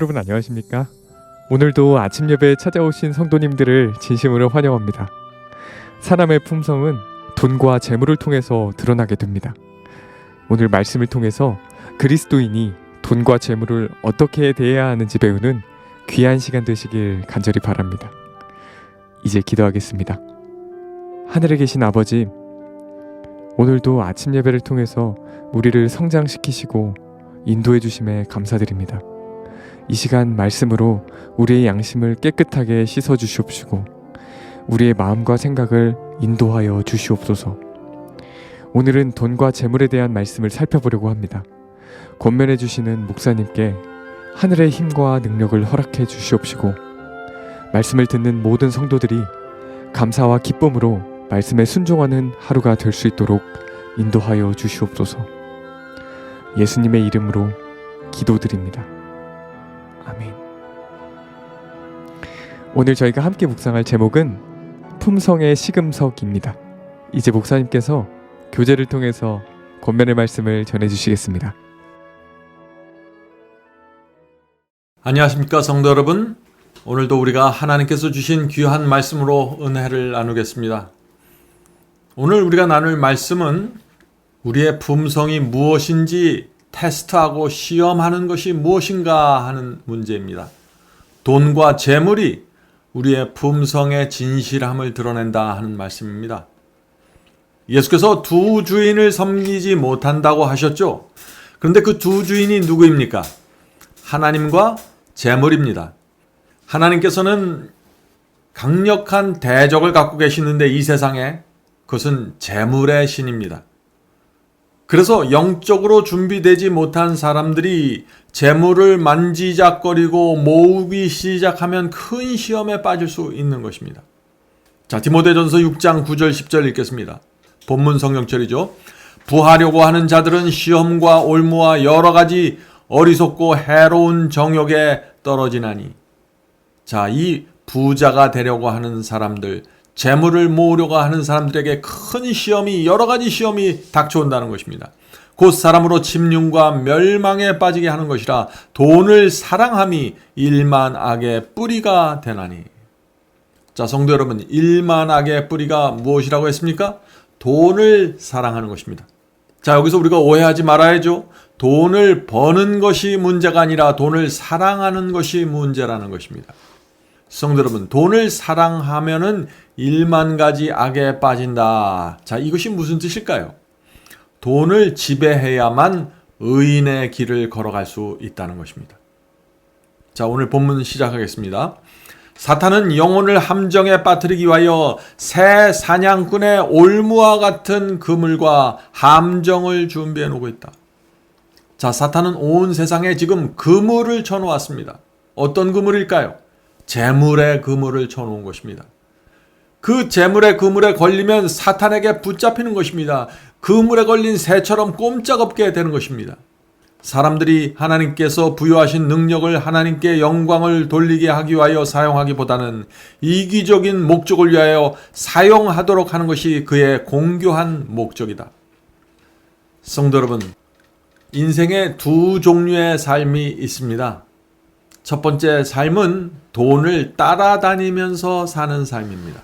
여러분 안녕하십니까? 오늘도 아침 예배에 찾아오신 성도님들을 진심으로 환영합니다. 사람의 품성은 돈과 재물을 통해서 드러나게 됩니다. 오늘 말씀을 통해서 그리스도인이 돈과 재물을 어떻게 대해야 하는지 배우는 귀한 시간 되시길 간절히 바랍니다. 이제 기도하겠습니다. 하늘에 계신 아버지, 오늘도 아침 예배를 통해서 우리를 성장시키시고 인도해 주심에 감사드립니다. 이 시간 말씀으로 우리의 양심을 깨끗하게 씻어 주시옵시고 우리의 마음과 생각을 인도하여 주시옵소서. 오늘은 돈과 재물에 대한 말씀을 살펴보려고 합니다. 권면해 주시는 목사님께 하늘의 힘과 능력을 허락해 주시옵시고 말씀을 듣는 모든 성도들이 감사와 기쁨으로 말씀에 순종하는 하루가 될 수 있도록 인도하여 주시옵소서. 예수님의 이름으로 기도드립니다. 아멘. 오늘 저희가 함께 묵상할 제목은 품성의 시금석입니다. 이제 목사님께서 교제를 통해서 권면의 말씀을 전해주시겠습니다. 안녕하십니까 성도 여러분. 오늘도 우리가 하나님께서 주신 귀한 말씀으로 은혜를 나누겠습니다. 오늘 우리가 나눌 말씀은 우리의 품성이 무엇인지 테스트하고 시험하는 것이 무엇인가 하는 문제입니다. 돈과 재물이 우리의 품성의 진실함을 드러낸다 하는 말씀입니다. 예수께서 두 주인을 섬기지 못한다고 하셨죠. 그런데 그 두 주인이 누구입니까? 하나님과 재물입니다. 하나님께서는 강력한 대적을 갖고 계시는데 이 세상에 그것은 재물의 신입니다. 그래서 영적으로 준비되지 못한 사람들이 재물을 만지작거리고 모으기 시작하면 큰 시험에 빠질 수 있는 것입니다. 자, 디모데전서 6장 9절 10절 읽겠습니다. 본문 성경절이죠. 부하려고 하는 자들은 시험과 올무와 여러 가지 어리석고 해로운 정욕에 떨어지나니. 자, 이 부자가 되려고 하는 사람들, 재물을 모으려고 하는 사람들에게 큰 시험이, 여러 가지 시험이 닥쳐온다는 것입니다. 곧 사람으로 침륜과 멸망에 빠지게 하는 것이라 돈을 사랑함이 일만 악의 뿌리가 되나니. 자, 성도 여러분, 일만 악의 뿌리가 무엇이라고 했습니까? 돈을 사랑하는 것입니다. 자, 여기서 우리가 오해하지 말아야죠. 돈을 버는 것이 문제가 아니라 돈을 사랑하는 것이 문제라는 것입니다. 성도 여러분, 돈을 사랑하면은 1만 가지 악에 빠진다. 자, 이것이 무슨 뜻일까요? 돈을 지배해야만 의인의 길을 걸어갈 수 있다는 것입니다. 자, 오늘 본문 시작하겠습니다. 사탄은 영혼을 함정에 빠뜨리기 위하여 새 사냥꾼의 올무와 같은 그물과 함정을 준비해 놓고 있다. 자, 사탄은 온 세상에 지금 그물을 쳐놓았습니다. 어떤 그물일까요? 재물의 그물을 쳐놓은 것입니다. 그 재물의 그물에 걸리면 사탄에게 붙잡히는 것입니다. 그물에 걸린 새처럼 꼼짝없게 되는 것입니다. 사람들이 하나님께서 부여하신 능력을 하나님께 영광을 돌리게 하기 위하여 사용하기보다는 이기적인 목적을 위하여 사용하도록 하는 것이 그의 공교한 목적이다. 성도 여러분, 인생에 두 종류의 삶이 있습니다. 첫 번째 삶은 돈을 따라다니면서 사는 삶입니다.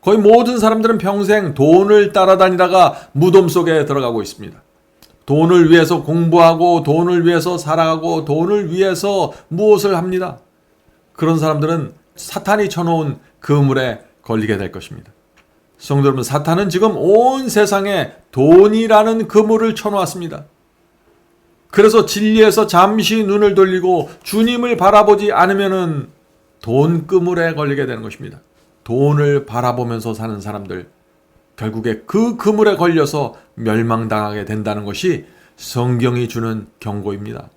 거의 모든 사람들은 평생 돈을 따라다니다가 무덤 속에 들어가고 있습니다. 돈을 위해서 공부하고 돈을 위해서 살아가고 돈을 위해서 무엇을 합니다. 그런 사람들은 사탄이 쳐놓은 그물에 걸리게 될 것입니다. 성도 여러분, 사탄은 지금 온 세상에 돈이라는 그물을 쳐놓았습니다. 그래서 진리에서 잠시 눈을 돌리고 주님을 바라보지 않으면은 돈 그물에 걸리게 되는 것입니다. 돈을 바라보면서 사는 사람들, 결국에 그 그물에 걸려서 멸망당하게 된다는 것이 성경이 주는 경고입니다.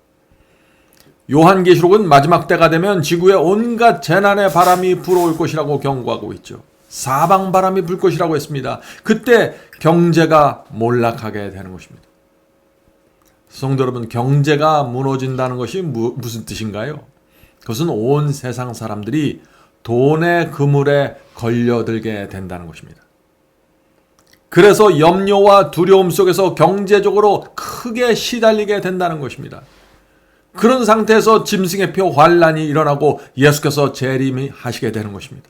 요한계시록은 마지막 때가 되면 지구에 온갖 재난의 바람이 불어올 것이라고 경고하고 있죠. 사방바람이 불 것이라고 했습니다. 그때 경제가 몰락하게 되는 것입니다. 성도 여러분, 경제가 무너진다는 것이 무슨 뜻인가요? 그것은 온 세상 사람들이 돈의 그물에 걸려들게 된다는 것입니다. 그래서 염려와 두려움 속에서 경제적으로 크게 시달리게 된다는 것입니다. 그런 상태에서 짐승의 표 환란이 일어나고 예수께서 재림하시게 되는 것입니다.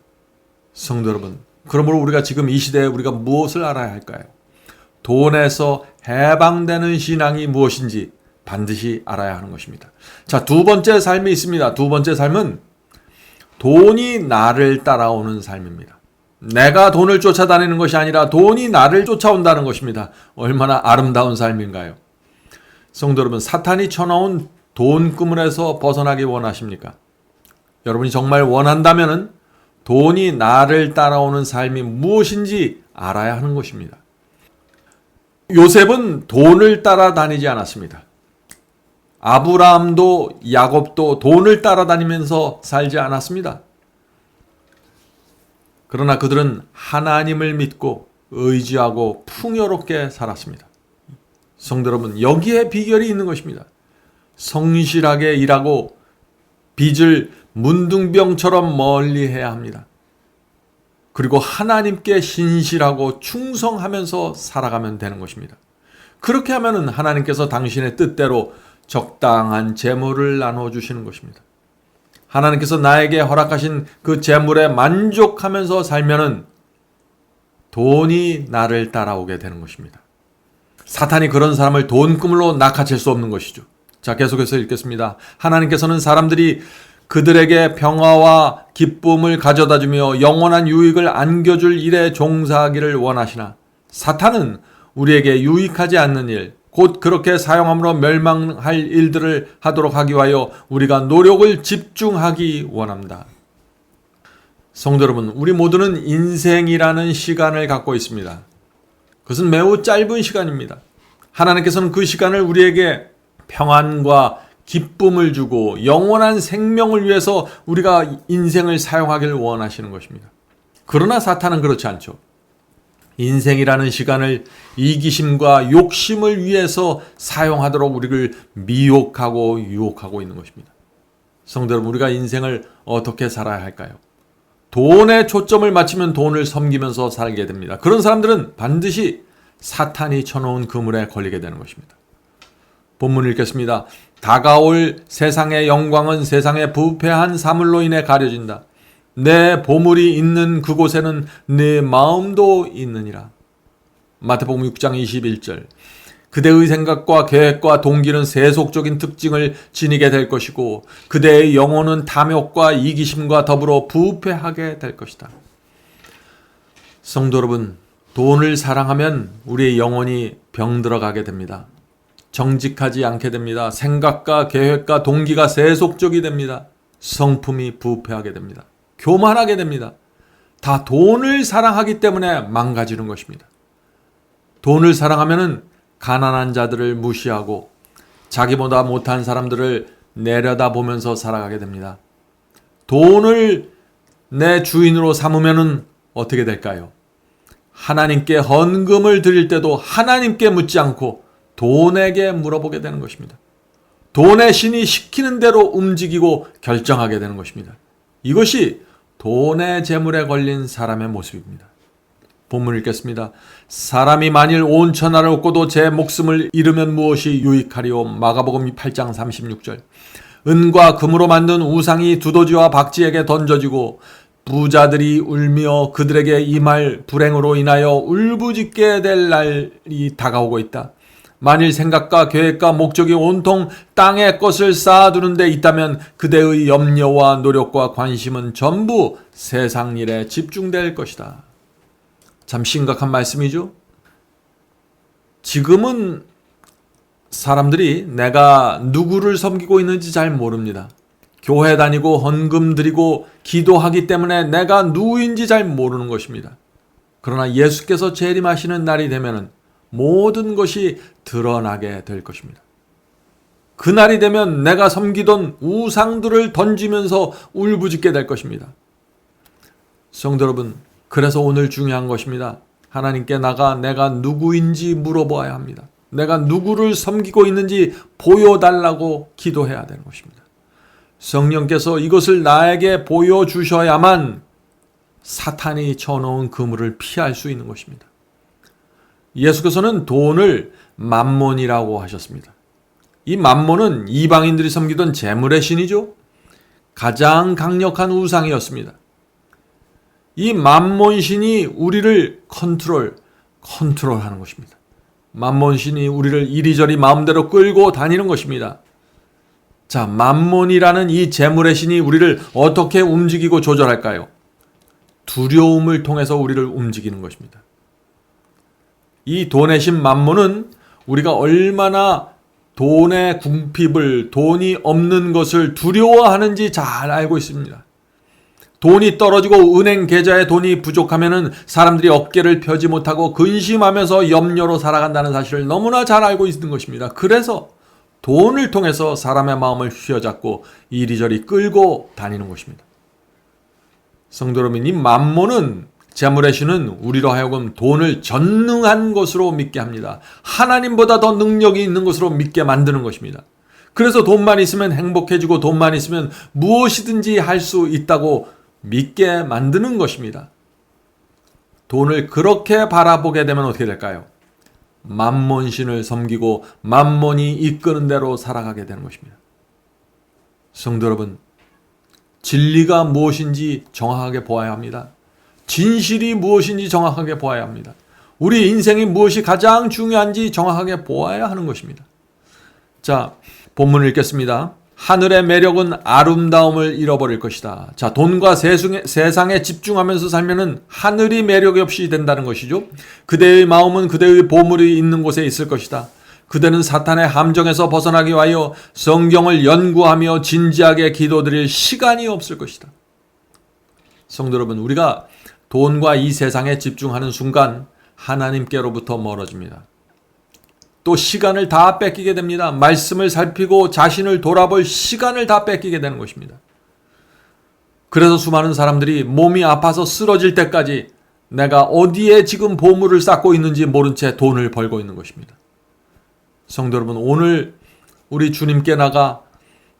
성도 여러분, 그러므로 우리가 지금 이 시대에 우리가 무엇을 알아야 할까요? 돈에서 해방되는 신앙이 무엇인지 반드시 알아야 하는 것입니다. 자, 두 번째 삶이 있습니다. 두 번째 삶은 돈이 나를 따라오는 삶입니다. 내가 돈을 쫓아다니는 것이 아니라 돈이 나를 쫓아온다는 것입니다. 얼마나 아름다운 삶인가요? 성도 여러분, 사탄이 쳐놓은 돈 그물에서 벗어나기 원하십니까? 여러분이 정말 원한다면 돈이 나를 따라오는 삶이 무엇인지 알아야 하는 것입니다. 요셉은 돈을 따라다니지 않았습니다. 아브라함도 야곱도 돈을 따라다니면서 살지 않았습니다. 그러나 그들은 하나님을 믿고 의지하고 풍요롭게 살았습니다. 성도 여러분, 여기에 비결이 있는 것입니다. 성실하게 일하고 빚을 문둥병처럼 멀리해야 합니다. 그리고 하나님께 신실하고 충성하면서 살아가면 되는 것입니다. 그렇게 하면 하나님께서 당신의 뜻대로 적당한 재물을 나눠주시는 것입니다. 하나님께서 나에게 허락하신 그 재물에 만족하면서 살면은 돈이 나를 따라오게 되는 것입니다. 사탄이 그런 사람을 돈그물로 낚아챌 수 없는 것이죠. 자, 계속해서 읽겠습니다. 하나님께서는 사람들이 그들에게 평화와 기쁨을 가져다주며 영원한 유익을 안겨줄 일에 종사하기를 원하시나 사탄은 우리에게 유익하지 않는 일, 곧 그렇게 사용함으로 멸망할 일들을 하도록 하기 위하여 우리가 노력을 집중하기 원합니다. 성도 여러분, 우리 모두는 인생이라는 시간을 갖고 있습니다. 그것은 매우 짧은 시간입니다. 하나님께서는 그 시간을 우리에게 평안과 기쁨을 주고 영원한 생명을 위해서 우리가 인생을 사용하기를 원하시는 것입니다. 그러나 사탄은 그렇지 않죠. 인생이라는 시간을 이기심과 욕심을 위해서 사용하도록 우리를 미혹하고 유혹하고 있는 것입니다. 성도 여러분, 우리가 인생을 어떻게 살아야 할까요? 돈에 초점을 맞추면 돈을 섬기면서 살게 됩니다. 그런 사람들은 반드시 사탄이 쳐놓은 그물에 걸리게 되는 것입니다. 본문 읽겠습니다. 다가올 세상의 영광은 세상의 부패한 사물로 인해 가려진다. 내 보물이 있는 그곳에는 내 마음도 있느니라. 마태복음 6장 21절. 그대의 생각과 계획과 동기는 세속적인 특징을 지니게 될 것이고 그대의 영혼은 탐욕과 이기심과 더불어 부패하게 될 것이다. 성도 여러분, 돈을 사랑하면 우리의 영혼이 병들어가게 됩니다. 정직하지 않게 됩니다. 생각과 계획과 동기가 세속적이 됩니다. 성품이 부패하게 됩니다. 교만하게 됩니다. 다 돈을 사랑하기 때문에 망가지는 것입니다. 돈을 사랑하면은 가난한 자들을 무시하고 자기보다 못한 사람들을 내려다보면서 살아가게 됩니다. 돈을 내 주인으로 삼으면은 어떻게 될까요? 하나님께 헌금을 드릴 때도 하나님께 묻지 않고 돈에게 물어보게 되는 것입니다. 돈의 신이 시키는 대로 움직이고 결정하게 되는 것입니다. 이것이 돈의 재물에 걸린 사람의 모습입니다. 본문 읽겠습니다. 사람이 만일 온 천하를 얻고도 제 목숨을 잃으면 무엇이 유익하리요? 마가복음 8장 36절. 은과 금으로 만든 우상이 두더지와 박쥐에게 던져지고 부자들이 울며 그들에게 임할 불행으로 인하여 울부짖게 될 날이 다가오고 있다. 만일 생각과 계획과 목적이 온통 땅의 것을 쌓아두는 데 있다면 그대의 염려와 노력과 관심은 전부 세상 일에 집중될 것이다. 참 심각한 말씀이죠. 지금은 사람들이 내가 누구를 섬기고 있는지 잘 모릅니다. 교회 다니고 헌금 드리고 기도하기 때문에 내가 누구인지 잘 모르는 것입니다. 그러나 예수께서 재림하시는 날이 되면은 모든 것이 드러나게 될 것입니다. 그날이 되면 내가 섬기던 우상들을 던지면서 울부짖게 될 것입니다. 성도 여러분, 그래서 오늘 중요한 것입니다. 하나님께 나가 내가 누구인지 물어보아야 합니다. 내가 누구를 섬기고 있는지 보여달라고 기도해야 되는 것입니다. 성령께서 이것을 나에게 보여주셔야만 사탄이 쳐놓은 그물을 피할 수 있는 것입니다. 예수께서는 돈을 만몬이라고 하셨습니다. 이 맘몬은 이방인들이 섬기던 재물의 신이죠. 가장 강력한 우상이었습니다. 이 맘몬 신이 우리를 컨트롤하는 것입니다. 맘몬 신이 우리를 이리저리 마음대로 끌고 다니는 것입니다. 자, 맘몬이라는 이 재물의 신이 우리를 어떻게 움직이고 조절할까요? 두려움을 통해서 우리를 움직이는 것입니다. 이 돈의 신 맘몬은 우리가 얼마나 돈의 궁핍을, 돈이 없는 것을 두려워하는지 잘 알고 있습니다. 돈이 떨어지고 은행 계좌에 돈이 부족하면 사람들이 어깨를 펴지 못하고 근심하면서 염려로 살아간다는 사실을 너무나 잘 알고 있는 것입니다. 그래서 돈을 통해서 사람의 마음을 휘어잡고 이리저리 끌고 다니는 것입니다. 성도 여러분, 이 맘몬은, 재물의 신은 우리로 하여금 돈을 전능한 것으로 믿게 합니다. 하나님보다 더 능력이 있는 것으로 믿게 만드는 것입니다. 그래서 돈만 있으면 행복해지고 돈만 있으면 무엇이든지 할 수 있다고 믿게 만드는 것입니다. 돈을 그렇게 바라보게 되면 어떻게 될까요? 맘몬신을 섬기고 맘몬이 이끄는 대로 살아가게 되는 것입니다. 성도 여러분, 진리가 무엇인지 정확하게 보아야 합니다. 진실이 무엇인지 정확하게 보아야 합니다. 우리 인생이 무엇이 가장 중요한지 정확하게 보아야 하는 것입니다. 자, 본문을 읽겠습니다. 하늘의 매력은 아름다움을 잃어버릴 것이다. 자, 돈과 세상에 집중하면서 살면은 하늘이 매력이 없이 된다는 것이죠. 그대의 마음은 그대의 보물이 있는 곳에 있을 것이다. 그대는 사탄의 함정에서 벗어나기 위하여 성경을 연구하며 진지하게 기도드릴 시간이 없을 것이다. 성도 여러분, 우리가 돈과 이 세상에 집중하는 순간 하나님께로부터 멀어집니다. 또 시간을 다 뺏기게 됩니다. 말씀을 살피고 자신을 돌아볼 시간을 다 뺏기게 되는 것입니다. 그래서 수많은 사람들이 몸이 아파서 쓰러질 때까지 내가 어디에 지금 보물을 쌓고 있는지 모른 채 돈을 벌고 있는 것입니다. 성도 여러분, 오늘 우리 주님께 나가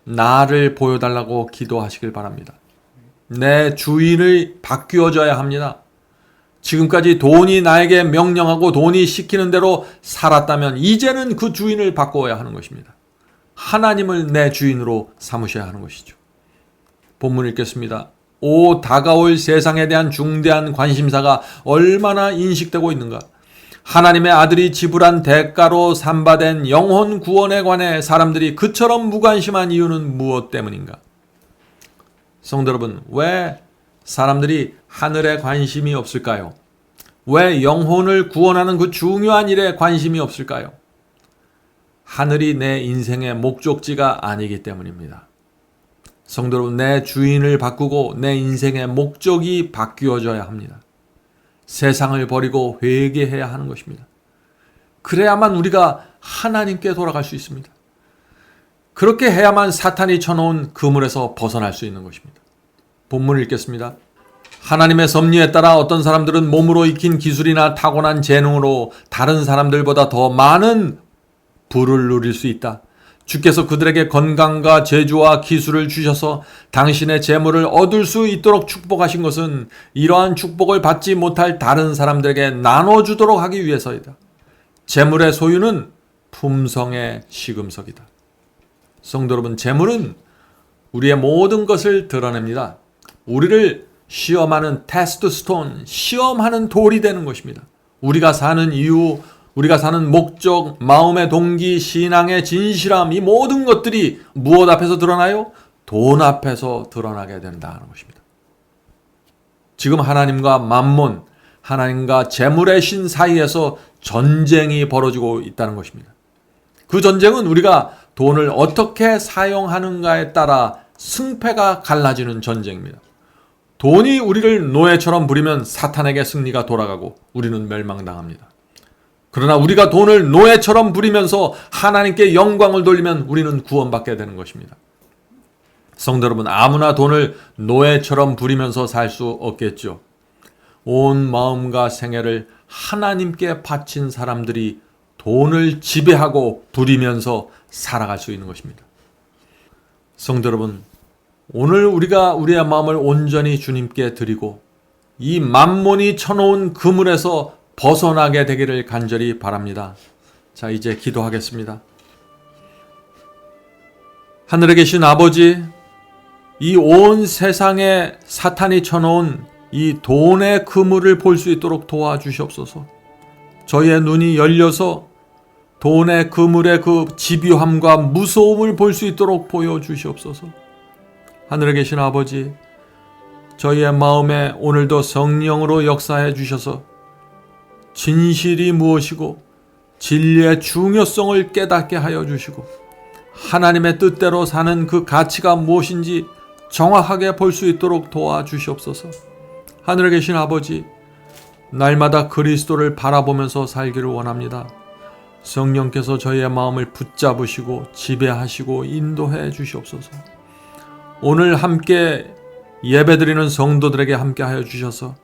나를 보여달라고 기도하시길 바랍니다. 내 주인을 바뀌어줘야 합니다. 지금까지 돈이 나에게 명령하고 돈이 시키는 대로 살았다면 이제는 그 주인을 바꿔야 하는 것입니다. 하나님을 내 주인으로 삼으셔야 하는 것이죠. 본문 읽겠습니다. 오, 다가올 세상에 대한 중대한 관심사가 얼마나 인식되고 있는가. 하나님의 아들이 지불한 대가로 삼바된 영혼 구원에 관해 사람들이 그처럼 무관심한 이유는 무엇 때문인가? 성도 여러분, 왜 사람들이 하늘에 관심이 없을까요? 왜 영혼을 구원하는 그 중요한 일에 관심이 없을까요? 하늘이 내 인생의 목적지가 아니기 때문입니다. 성도 여러분, 내 주인을 바꾸고 내 인생의 목적이 바뀌어져야 합니다. 세상을 버리고 회개해야 하는 것입니다. 그래야만 우리가 하나님께 돌아갈 수 있습니다. 그렇게 해야만 사탄이 쳐놓은 그물에서 벗어날 수 있는 것입니다. 본문을 읽겠습니다. 하나님의 섭리에 따라 어떤 사람들은 몸으로 익힌 기술이나 타고난 재능으로 다른 사람들보다 더 많은 부를 누릴 수 있다. 주께서 그들에게 건강과 재주와 기술을 주셔서 당신의 재물을 얻을 수 있도록 축복하신 것은 이러한 축복을 받지 못할 다른 사람들에게 나눠주도록 하기 위해서이다. 재물의 소유는 품성의 시금석이다. 성도 여러분, 재물은 우리의 모든 것을 드러냅니다. 우리를 시험하는 테스트스톤, 시험하는 돌이 되는 것입니다. 우리가 사는 이유, 우리가 사는 목적, 마음의 동기, 신앙의 진실함, 이 모든 것들이 무엇 앞에서 드러나요? 돈 앞에서 드러나게 된다는 것입니다. 지금 하나님과 맘몬, 하나님과 재물의 신 사이에서 전쟁이 벌어지고 있다는 것입니다. 그 전쟁은 우리가 돈을 어떻게 사용하는가에 따라 승패가 갈라지는 전쟁입니다. 돈이 우리를 노예처럼 부리면 사탄에게 승리가 돌아가고 우리는 멸망당합니다. 그러나 우리가 돈을 노예처럼 부리면서 하나님께 영광을 돌리면 우리는 구원받게 되는 것입니다. 성도 여러분, 아무나 돈을 노예처럼 부리면서 살 수 없겠죠. 온 마음과 생애를 하나님께 바친 사람들이 돈을 지배하고 부리면서 살아갈 수 있는 것입니다. 성도 여러분, 오늘 우리가 우리의 마음을 온전히 주님께 드리고 이 맘몬이 쳐놓은 그물에서 벗어나게 되기를 간절히 바랍니다. 자, 이제 기도하겠습니다. 하늘에 계신 아버지, 이 온 세상에 사탄이 쳐놓은 이 돈의 그물을 볼 수 있도록 도와주시옵소서. 저희의 눈이 열려서 돈의 그물의 그 집요함과 무서움을 볼 수 있도록 보여주시옵소서. 하늘에 계신 아버지, 저희의 마음에 오늘도 성령으로 역사해 주셔서 진실이 무엇이고 진리의 중요성을 깨닫게 하여 주시고 하나님의 뜻대로 사는 그 가치가 무엇인지 정확하게 볼 수 있도록 도와주시옵소서. 하늘에 계신 아버지, 날마다 그리스도를 바라보면서 살기를 원합니다. 성령께서 저희의 마음을 붙잡으시고 지배하시고 인도해 주시옵소서. 오늘 함께 예배드리는 성도들에게 함께 하여 주셔서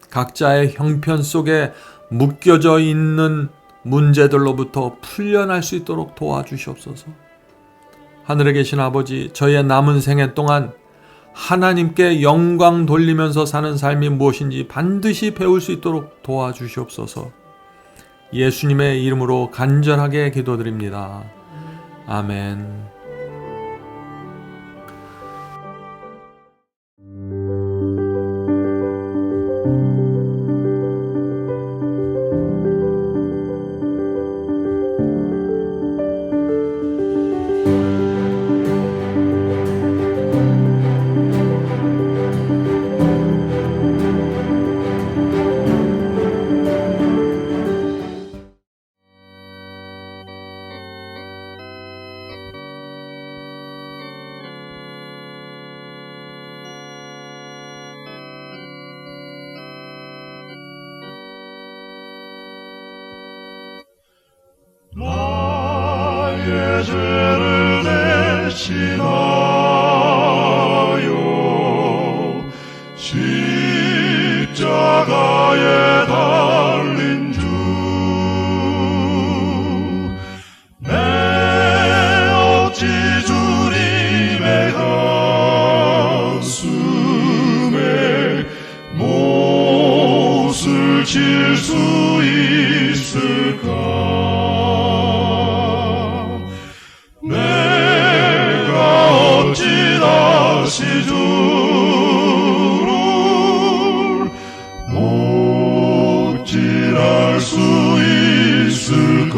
각자의 형편 속에 묶여져 있는 문제들로부터 풀려날 수 있도록 도와주시옵소서. 하늘에 계신 아버지, 저희의 남은 생애 동안 하나님께 영광 돌리면서 사는 삶이 무엇인지 반드시 배울 수 있도록 도와주시옵소서. 예수님의 이름으로 간절하게 기도드립니다. 아멘. 나의 죄를 대신하여 십자가에 달린 주, 내 어찌 주님의 가슴에 못을 칠 수 있을까? 다시 주를 목질할 수 있을까?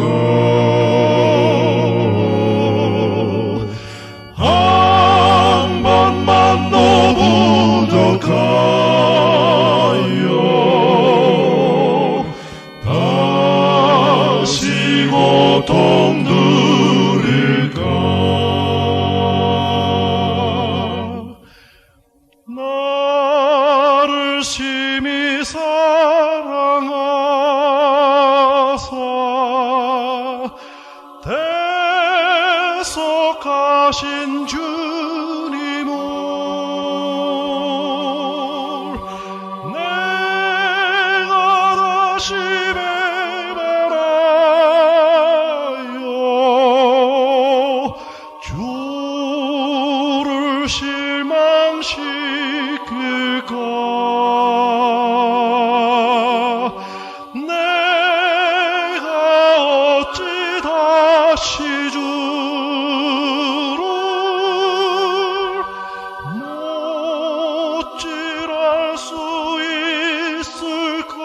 한 번만 더 부족하여 다시 고통 들일까? 나를 심히 사랑하사 대속하신 주님을 내가 다시 배반하여 주를 실망시킬까? 내가 어찌 다시 주를 못질할 수 있을까?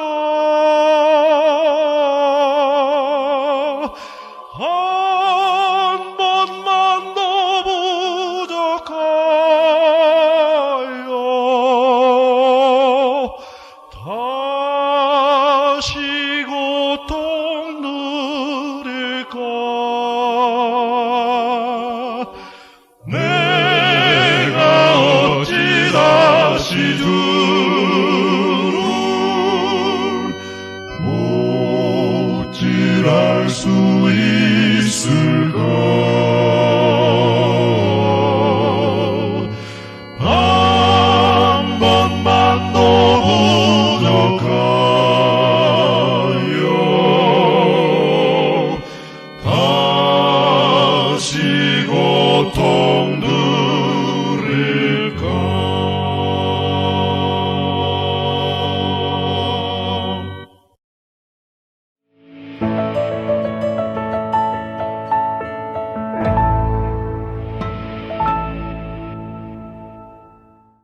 한 번만 더 부족하여 다시 고통 누릴까? 내가 어찌 다시 주